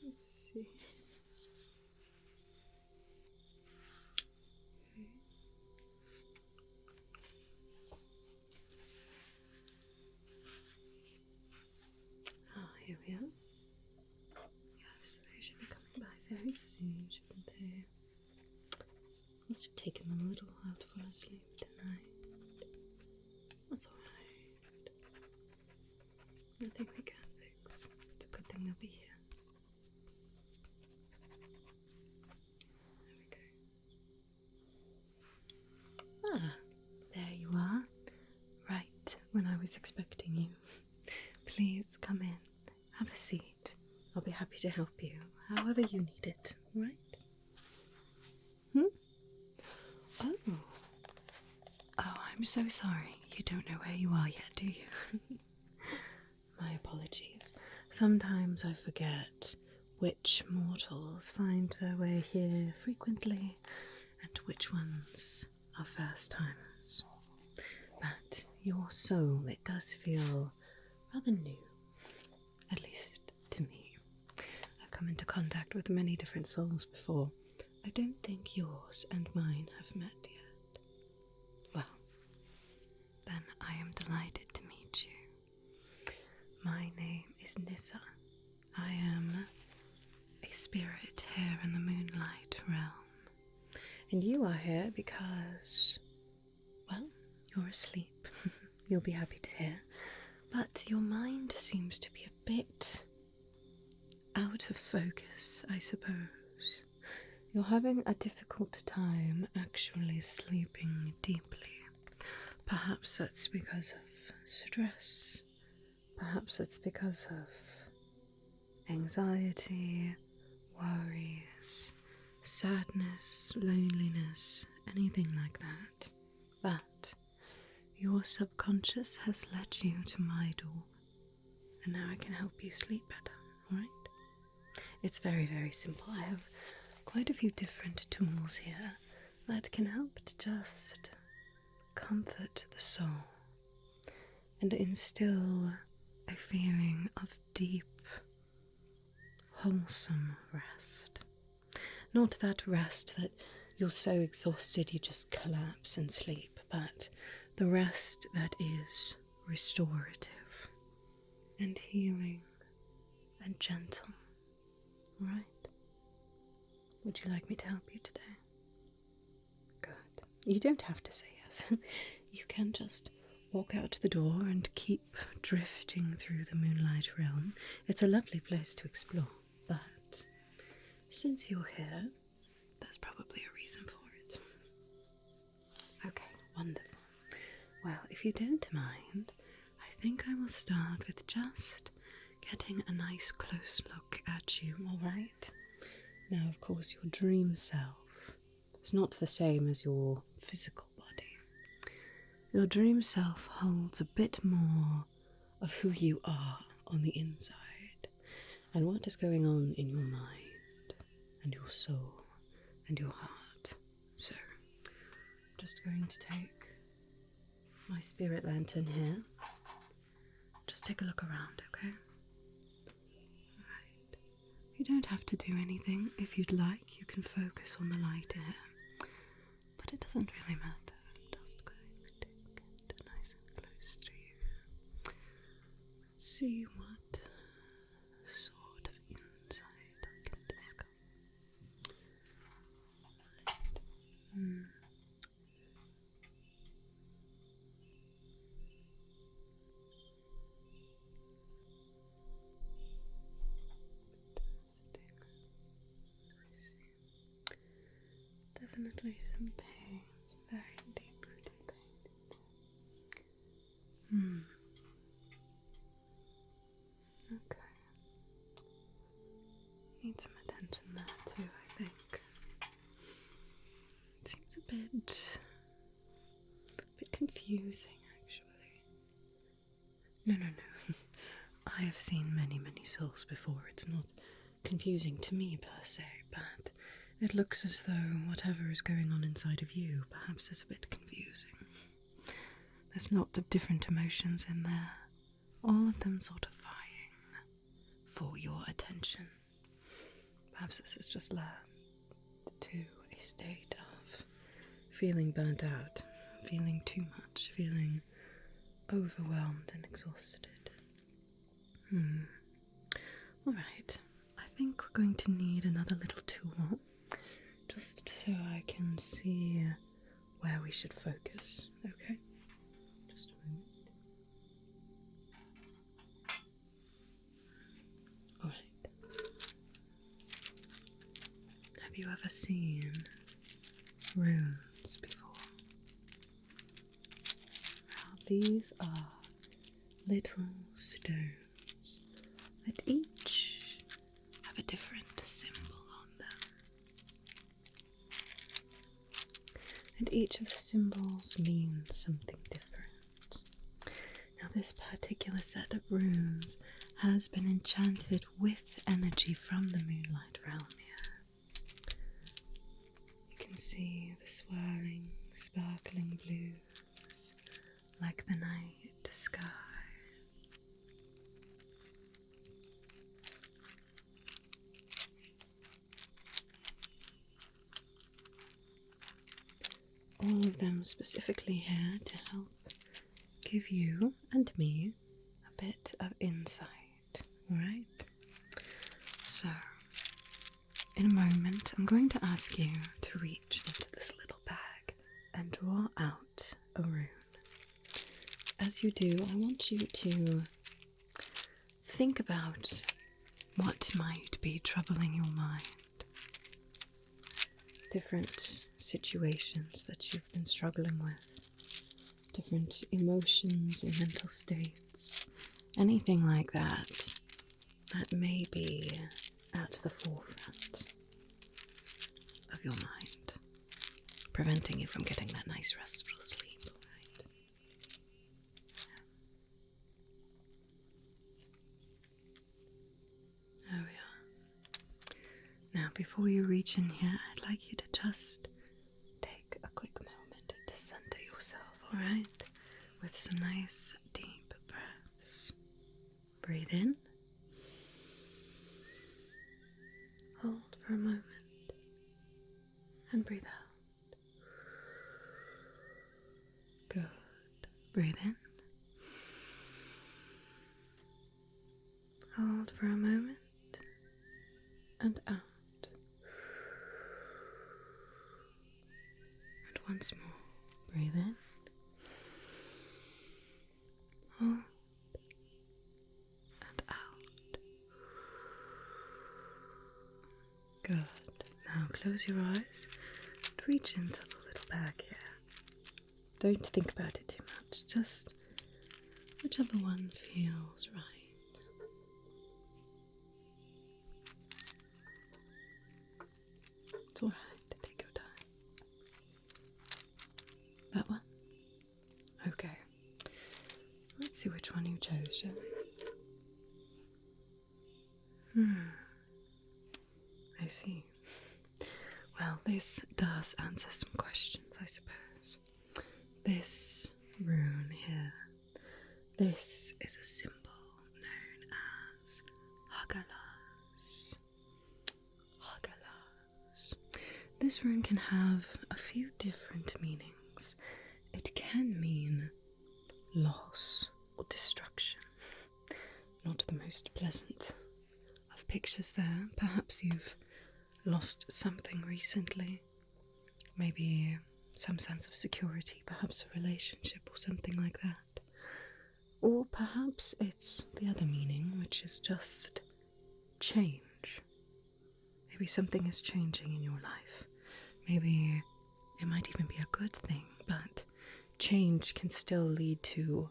Let's see. Okay. Here we are. Yes, they should be coming by very soon, shouldn't they? Must have taken them a little while to fall asleep tonight. That's alright. Nothing we can't fix. It's a good thing they'll be here. There we go. Ah, there you are. Right when I was expecting you. Please come in. Have a seat. I'll be happy to help you, however you need it, right? Oh. Oh, I'm so sorry. You don't know where you are yet, do you? My apologies. Sometimes I forget which mortals find their way here frequently and which ones are first timers. But your soul, it does feel rather new, at least to me. I've come into contact with many different souls before. I don't think yours and mine have met yet. Well, then I am delighted to meet you. My name is Nissa. I am a spirit here in the Moonlight Realm. And you are here because, well, you're asleep. You'll be happy to hear. But your mind seems to be a bit out of focus, I suppose. You're having a difficult time actually sleeping deeply. Perhaps that's because of stress. Perhaps it's because of anxiety, worries, sadness, loneliness, anything like that. But your subconscious has led you to my door, and now I can help you sleep better, alright? It's very, very simple. I have quite a few different tools here that can help to just comfort the soul and instill a feeling of deep, wholesome rest. Not that rest that you're so exhausted you just collapse and sleep, but the rest that is restorative and healing and gentle, right? Would you like me to help you today? Good. You don't have to say yes. You can just walk out the door and keep drifting through the Moonlight Realm. It's a lovely place to explore, but since you're here, there's probably a reason for it. Okay, wonderful. Well, if you don't mind, I think I will start with just getting a nice close look at you, alright? Now, of course, your dream self is not the same as your physical body. Your dream self holds a bit more of who you are on the inside and what is going on in your mind and your soul and your heart. So, I'm just going to take my spirit lantern here. Just take a look around, okay? Alright. You don't have to do anything. If you'd like, you can focus on the light here. But it doesn't really matter. I'm just going to get nice and close to you. Let's see what sort of insight I can discover. Right. Definitely some pain, very deep-rooted pain. Okay. Need some attention there too, I think. It seems a bit confusing, actually. No. I have seen many souls before. It's not confusing to me per se, but it looks as though whatever is going on inside of you perhaps is a bit confusing. There's lots of different emotions in there, all of them sort of vying for your attention. Perhaps this has just led to a state of feeling burnt out, feeling too much, feeling overwhelmed and exhausted. Alright, I think we're going to need another little tool, just so I can see where we should focus, okay? Just a moment. Alright. Have you ever seen runes before? Now, these are little stones that each have a different symbol on them. And each of the symbols means something different. Now, this particular set of runes has been enchanted with energy from the moonlight realm here. You can see the swirling, sparkling blues like the night sky. All of them specifically here to help give you and me a bit of insight, alright? So, in a moment, I'm going to ask you to reach into this little bag and draw out a rune. As you do, I want you to think about what might be troubling your mind. Different situations that you've been struggling with, different emotions or mental states, anything like that that may be at the forefront of your mind, preventing you from getting that nice restful sleep, right? There we are. Now, before you reach in here, I'd like you to just take a quick moment to center yourself, alright? With some nice deep breaths. Breathe in. Hold for a moment. And breathe out. Good. Breathe in. Hold for a moment. And out. And once more. Breathe in. Hold. And out. Good. Now close your eyes and reach into the little bag here. Don't think about it too much, just whichever one feels right. It's alright, take your time. That one? Okay. Let's see which one you chose, shall we? I see. Well, this does answer some questions, I suppose. This rune here, this is a symbol known as Hagalas. Hagalas. This rune can have a few different meanings. It can mean loss or destruction. Not the most pleasant of pictures there. Perhaps you've lost something recently. Maybe some sense of security, perhaps a relationship or something like that. Or perhaps it's the other meaning, which is just change. Maybe something is changing in your life. Maybe it might even be a good thing, but change can still lead to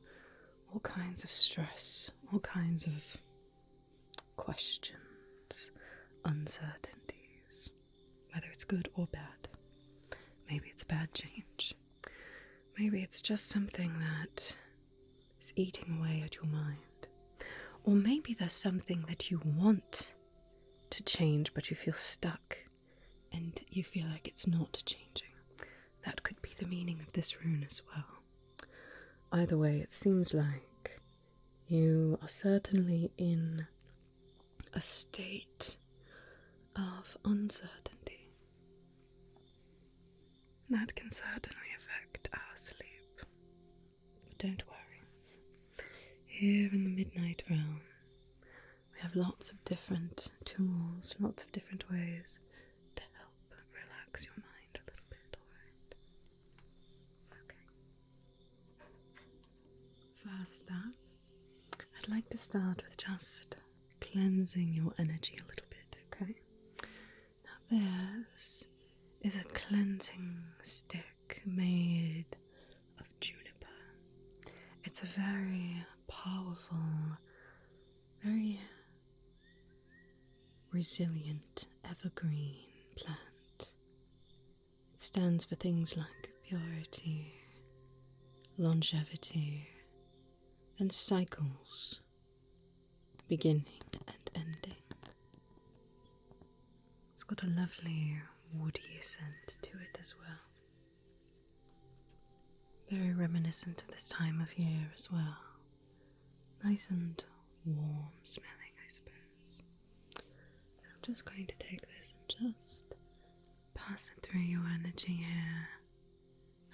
all kinds of stress, all kinds of questions, uncertainties, whether it's good or bad. Maybe it's a bad change. Maybe it's just something that is eating away at your mind. Or maybe there's something that you want to change, but you feel stuck and you feel like it's not changing. That could be the meaning of this rune as well. Either way, it seems like You are certainly in a state of uncertainty. That can certainly affect our sleep. But don't worry. Here in the Midnight Realm, we have lots of different tools, lots of different ways to help relax your mind a little bit, alright? Okay. First up, I'd like to start with just cleansing your energy a little bit, okay? Now this is a cleansing stick made of juniper. It's a very powerful, very resilient evergreen plant. It stands for things like purity, longevity, and cycles, beginning and ending. It's got a lovely woody scent to it as well. Very reminiscent of this time of year as well. Nice and warm smelling, I suppose. So I'm just going to take this and just pass it through your energy here.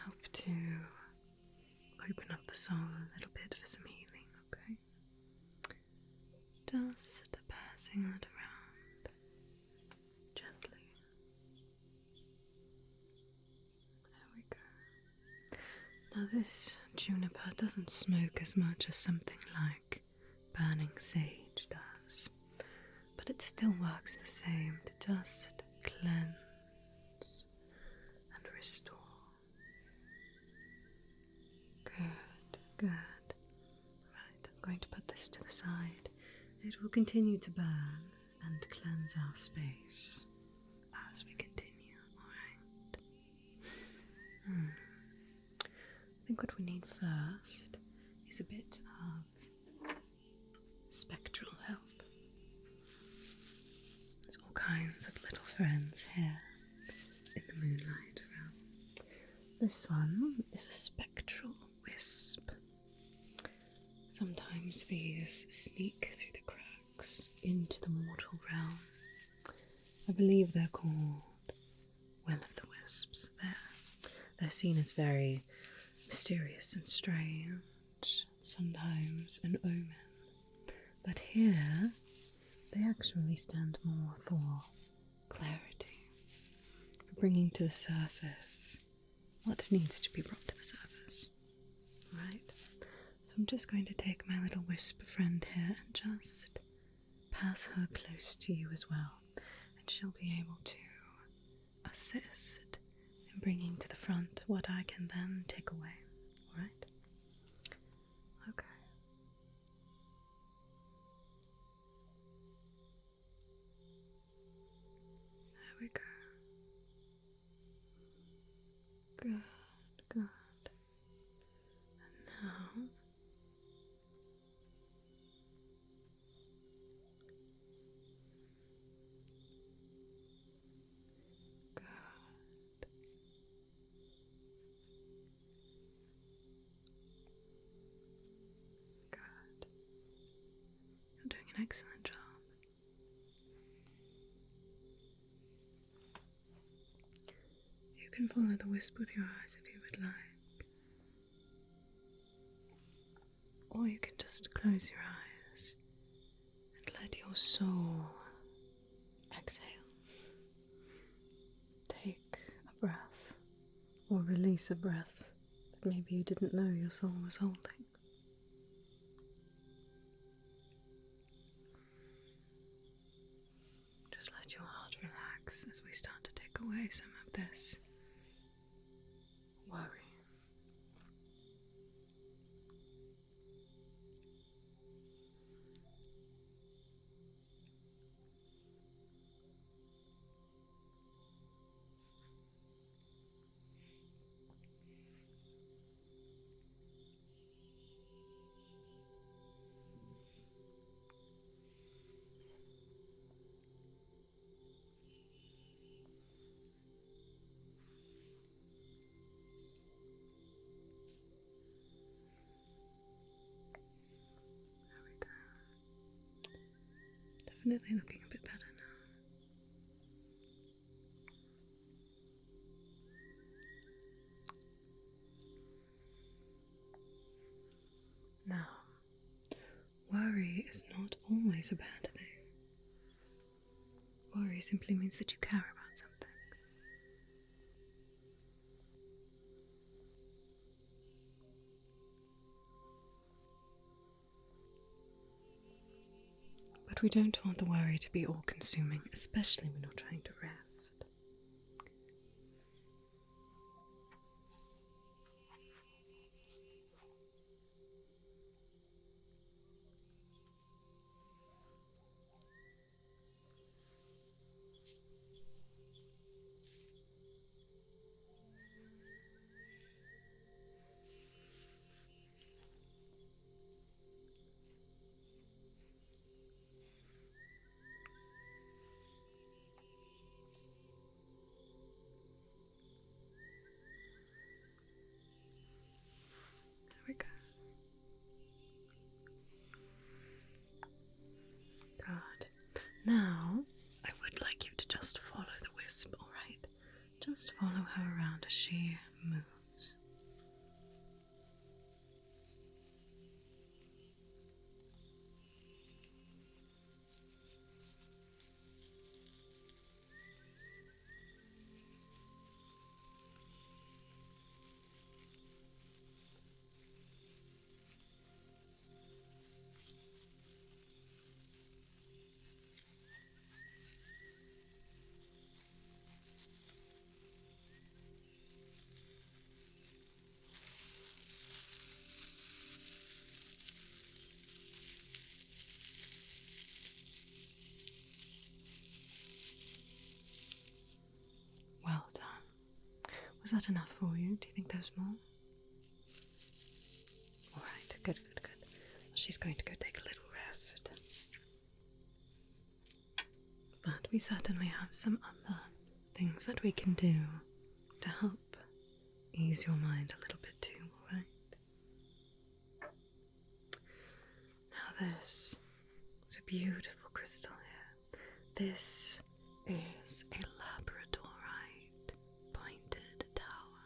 Help to open up the soul a little bit for some healing, okay? Just passing that around gently. There we go. Now this juniper doesn't smoke as much as something like burning sage does, but it still works the same to just cleanse and restore. Good, good. Right, I'm going to put this to the side. It will continue to burn and cleanse our space as we continue, alright? I think what we need first is a bit of spectral help. There's all kinds of little friends here in the moonlight realm. This one is a spectral wisp. Sometimes these sneak through the cracks into the mortal realm. I believe they're called will-o'-the-wisps. They're seen as very mysterious and strange, sometimes an omen. But here, they actually stand more for clarity, for bringing to the surface what needs to be brought to the surface. Right? So I'm just going to take my little wisp friend here and just pass her close to you as well, and she'll be able to assist in bringing to the front what I can then take away. Alright? Okay. There we go. Good, good. And now good. Good. You're doing an excellent job. You can follow the wisp with your eyes if you would like. Or you can just close your eyes and let your soul exhale. Take a breath, or release a breath that maybe you didn't know your soul was holding. Just let your heart relax as we start to take away some of this worry. definitely looking a bit better now. Now, worry is not always a bad thing. Worry simply means that you care about something. But we don't want the worry to be all-consuming, especially when you're trying to rest. There we go. Good. Now, I would like you to just follow the wisp, alright? Just follow her around as she moves. Well done. Was that enough for you? Do you think there's more? Alright, good. She's going to go take a little rest. But we certainly have some other things that we can do to help ease your mind a little bit too, alright? Now this is a beautiful crystal here. This is a Labradorite pointed tower.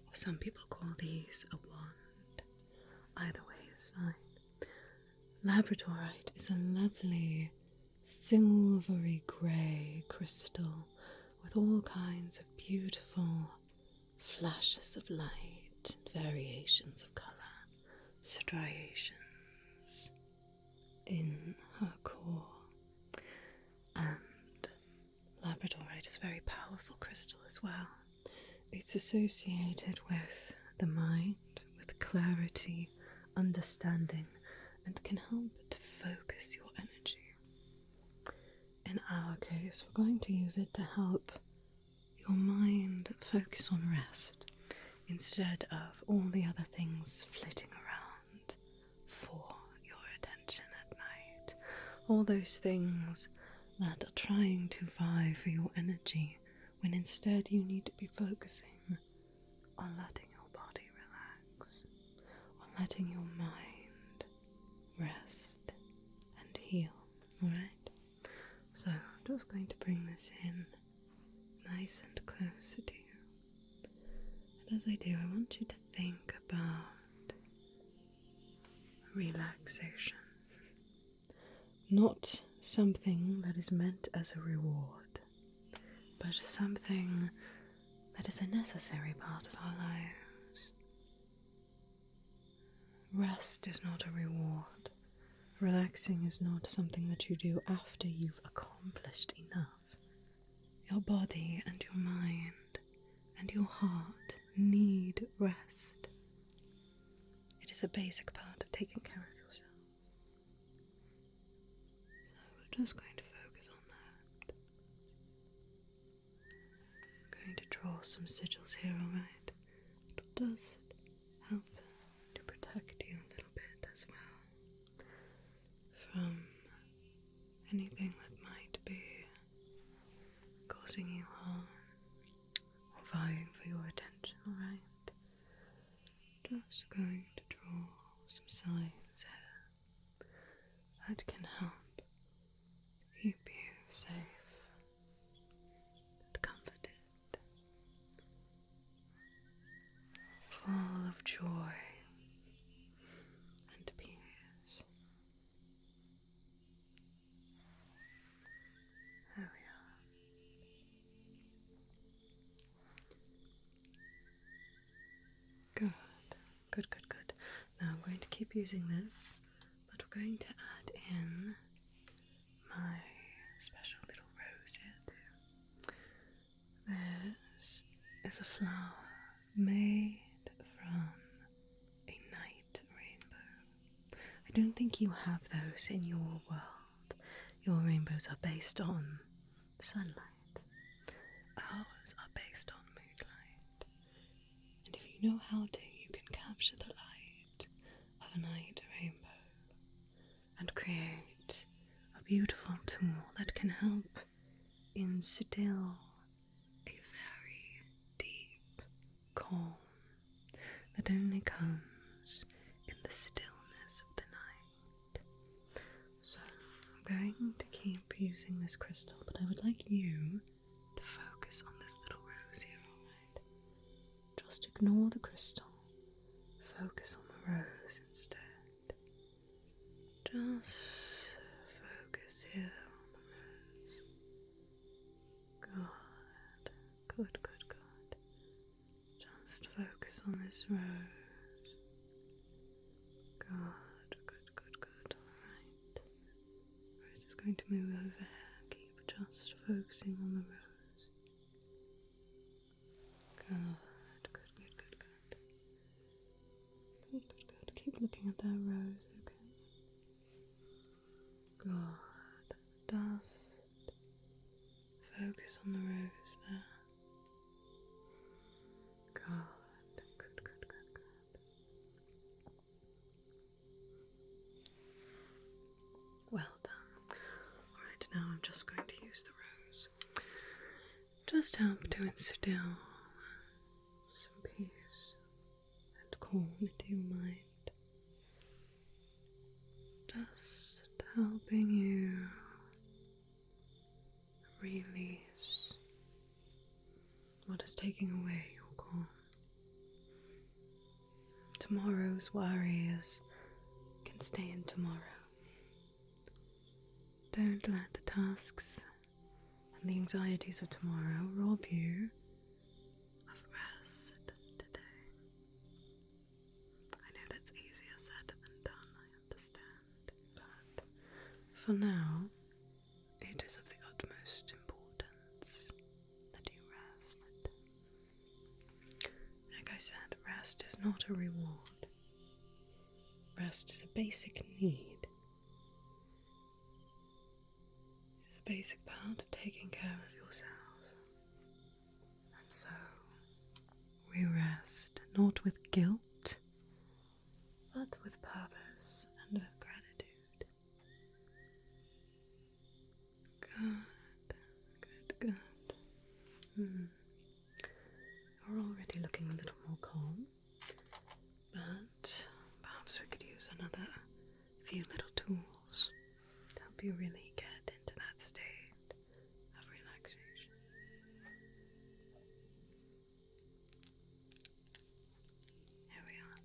Or some people call these a wand. Either way is fine. Labradorite is a lovely silvery grey crystal with all kinds of beautiful flashes of light and variations of colour, striations in her core. And Labradorite is a very powerful crystal as well. It's associated with the mind, with clarity, understanding, and can help to focus your energy. In our case, we're going to use it to help your mind focus on rest instead of all the other things flitting around for your attention at night. All those things that are trying to vie for your energy when instead you need to be focusing on letting your body relax, on letting your mind rest and heal, alright? So I'm just going to bring this in nice and close to you. And as I do, I want you to think about relaxation. Not something that is meant as a reward, but something that is a necessary part of our lives. Rest is not a reward. Relaxing is not something that you do after you've accomplished enough. Your body and your mind and your heart need rest. It is a basic part of taking care of yourself. So we're just going to focus on that. I'm going to draw some sigils here, alright? It does help to protect you a little bit as well from anything that might be causing you harm or vying for your attention, alright? Just going to draw some signs here that can help keep you safe and comforted, full of joy and peace. There we are. Good, good, good, good. Now I'm going to keep using this, but we're going to add in my special little rose here too. This is a flower made from a night rainbow. I don't think you have those in your world. Your rainbows are based on sunlight. Ours are based on moonlight. And if you know how to, you can capture the light of a night rainbow and create a beautiful tool that can help instill a very deep calm that only comes in the stillness of the night. So I'm going to keep using this crystal, but I would like you to focus on this little rose here, alright? Just ignore the crystal. Focus on the rose instead. Just focus here on the rose. Good, good, good, good. Just focus on this rose. Good, good, good, good. Alright. Rose is going to move over here. Keep just focusing on the rose. Good, good, good, good, good. Good, good, good. Keep looking at that rose, okay? Good. Just focus on the rose there. Good, good, good, good, good. Well done. Alright, now I'm just going to use the rose. Just help to instill some peace and calm into your mind. Just helping you release what is taking away your calm. Tomorrow's worries can stay in tomorrow. Don't let the tasks and the anxieties of tomorrow rob you of rest today. I know that's easier said than done, I understand, but for now, it is of the utmost importance that you rest. Like I said, rest is not a reward. Rest is a basic need. It's a basic part of taking care of yourself. And so, we rest not with guilt, but with purpose and with gratitude. Good, good, good. You're already looking a little more calm, but perhaps we could use another few little tools to help you really get into that state of relaxation. Here we are.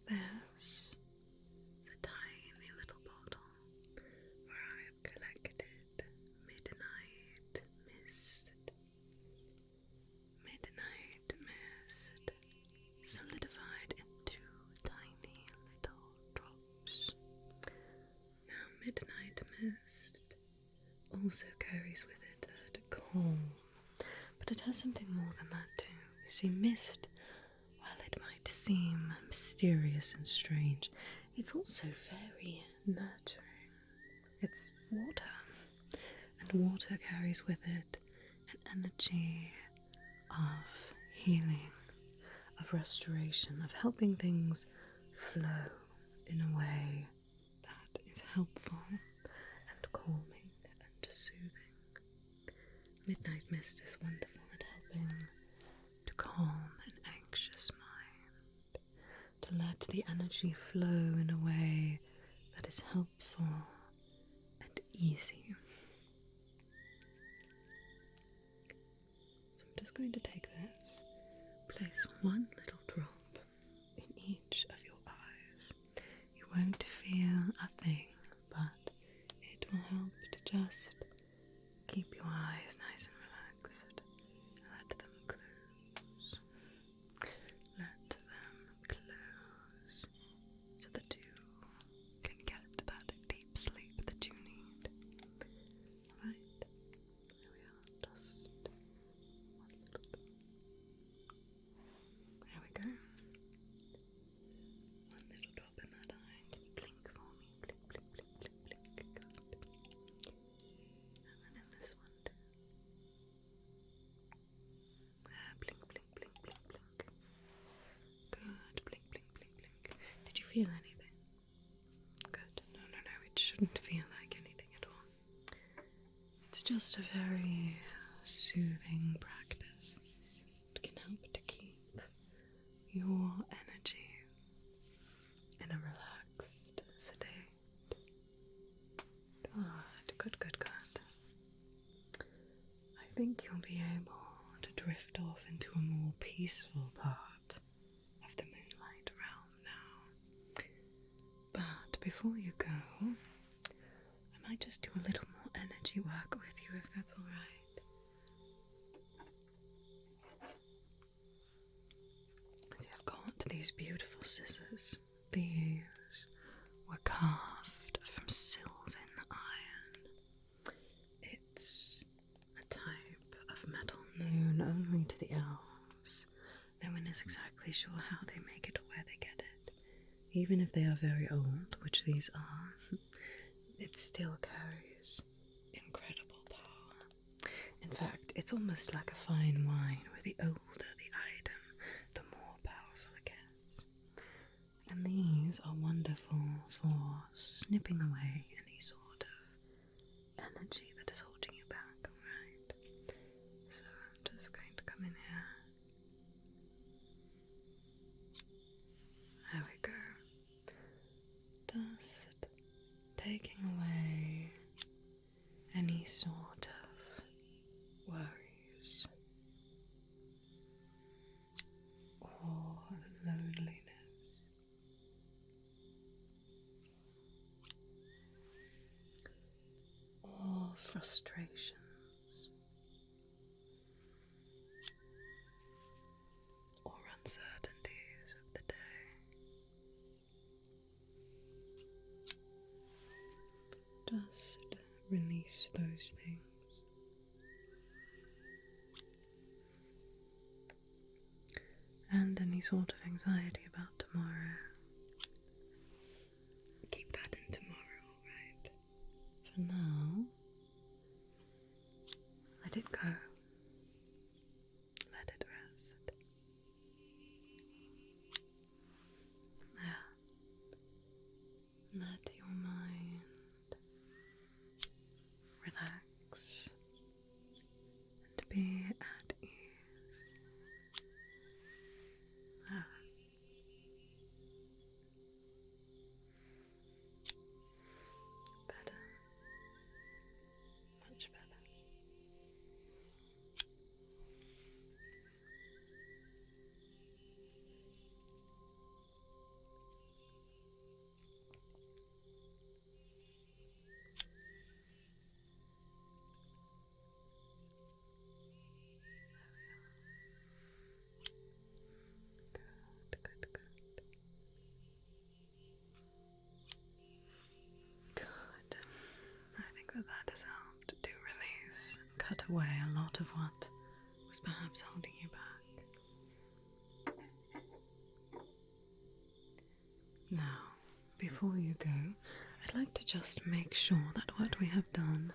There's the tiny little bottle where I have collected midnight mist. Midnight mist solidified into tiny little drops. Now, midnight mist also carries with it that calm, but it has something more than that too. You see, mist, while it might seem mysterious and strange, it's also very nurturing. It's water, and water carries with it an energy of healing, of restoration, of helping things flow in a way that is helpful and calming and soothing. Midnight mist is wonderful at helping to calm an anxious mind, to let the energy flow in a way that is helpful and easy. So I'm just going to take this, place one little drop in each of your eyes. You won't feel a thing, but it will help to just keep your eyes nice and relaxed. Let them close. Let them close so that you can get that deep sleep that you need. Alright, there we are, just one little bit. There we go. One little drop in that eye. Can you blink for me? Blink, blink, blink, blink, blink. Good. And then in this one too. Blink, blink, blink, blink, blink. Good. Blink, blink, blink, blink. Did you feel anything? Good. No, no, no. It shouldn't feel like anything at all. It's just a very soothing practice. It can help to keep your energy in a relaxed state. Good, good, good, good. I think you'll be able to drift off into a more peaceful part of the moonlight realm now. But before you go, I might just do a little more energy work with you if that's alright. See, I've got these beautiful scissors. These were carved from Sylvan iron. It's a type of metal known only to the elves. No one is exactly sure how they make it or where they get it. Even if they are very old, which these are, it still carries incredible power. In fact, it's almost like a fine wine, where the older the item, the more powerful it gets. And these are wonderful for snipping away any sort of energy that is holding you back, alright? So I'm just going to come in here. There we go. Just taking away any sort of worries or loneliness. Or frustrations or uncertainties of the day. Just release those things. And any sort of anxiety about tomorrow. Keep that in tomorrow, alright? For now, let it go. Let it rest. Yeah. Let your mind relax and be at ease. Ah. Better. Much better. Good, good, good. Good. I think that has helped to release and cut away a lot of what was perhaps holding you back. Now, before you go, I'd like to just make sure that what we have done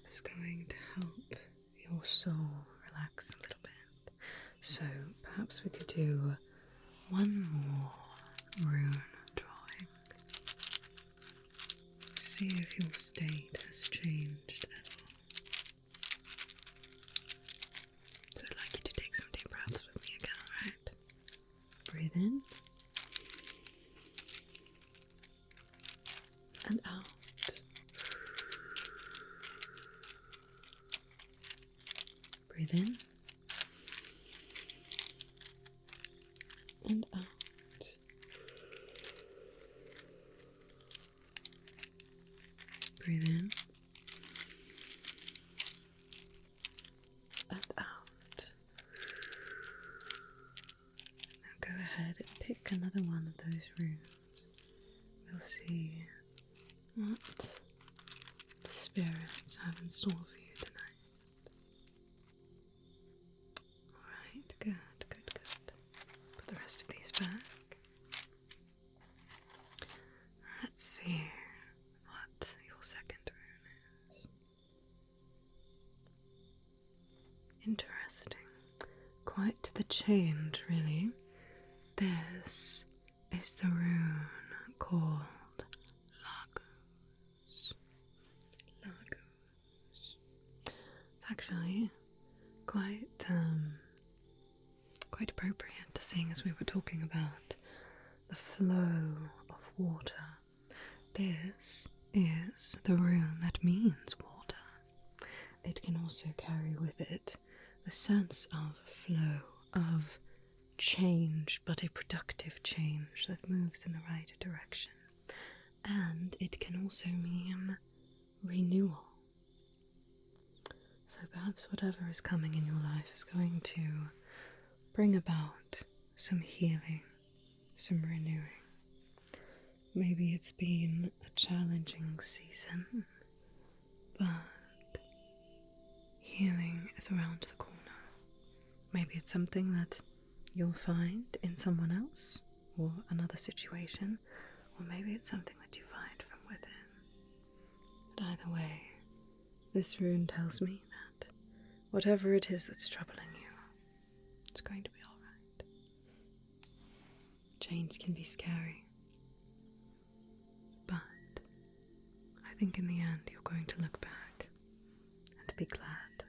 is going to help your soul relax a little bit. So perhaps we could do one more rune drawing. See if your state has changed at all. So I'd like you to take some deep breaths with me again, alright? Breathe in. And out. pick another one of those runes, we'll see what the spirits have in store for you tonight. Alright, good, good, good. Put the rest of these back. Let's see what your second rune is. Interesting. Quite the change, really. This is the rune called Lagos. It's actually quite appropriate, seeing as we were talking about the flow of water. This is the rune that means water. It can also carry with it the sense of flow, of change, but a productive change that moves in the right direction. And it can also mean renewal. So perhaps whatever is coming in your life is going to bring about some healing, some renewing. Maybe it's been a challenging season, but healing is around the corner. Maybe it's something that you'll find in someone else or another situation, or maybe it's something that you find from within. But either way, this rune tells me that whatever it is that's troubling you, it's going to be alright. Change can be scary, but I think in the end you're going to look back and be glad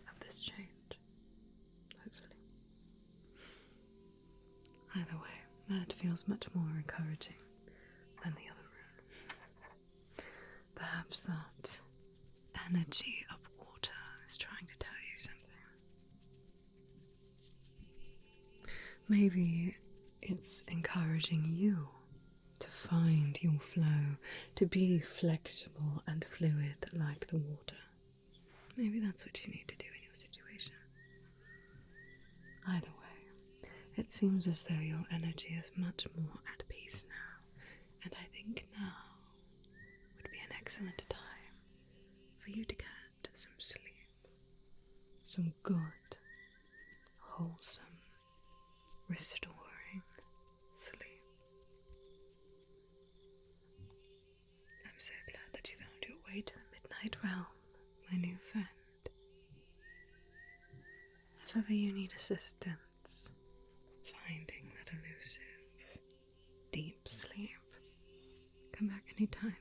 of this change. Hopefully. Either way, that feels much more encouraging than the other rune. Perhaps that energy of water is trying to tell you something. Maybe it's encouraging you to find your flow, to be flexible and fluid like the water. Maybe that's what you need to do in your situation. Either way, it seems as though your energy is much more at peace now, and I think now would be an excellent time for you to get some sleep. Some good, wholesome, restoring sleep. I'm so glad that you found your way to the Midnight Realm, my new friend. If ever you need assistance finding that elusive, deep sleep, come back anytime.